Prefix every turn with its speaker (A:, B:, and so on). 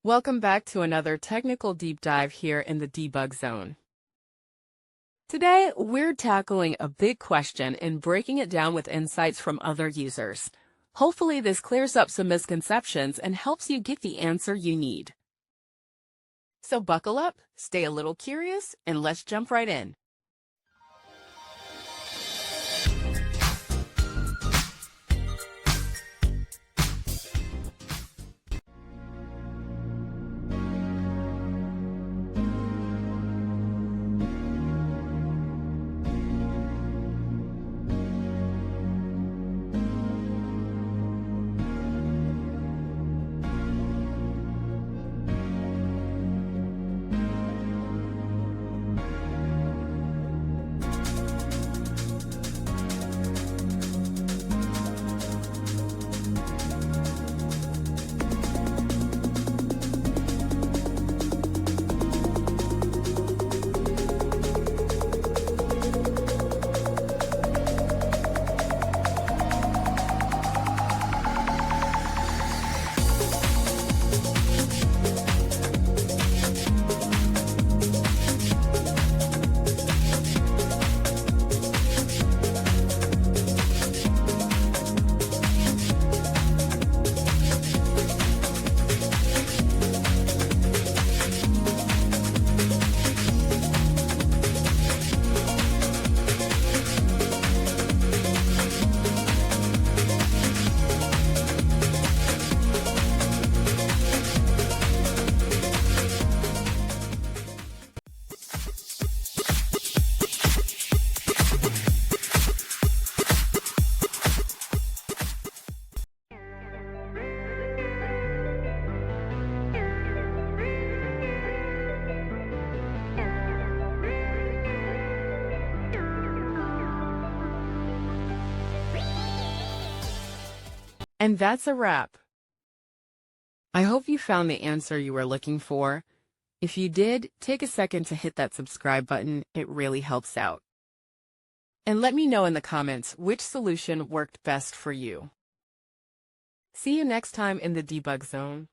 A: Welcome back to another technical deep dive here in the debug zone. Today, we're tackling a big question and breaking it down with insights from other users. Hopefully, this clears up some misconceptions and helps you get the answer you need. So buckle up, stay a little curious, and let's jump right in. And that's a wrap. I hope you found the answer you were looking for. If you did, take a second to hit that subscribe button. It really helps out. And let me know in the comments which solution worked best for you. See you next time in the debug zone.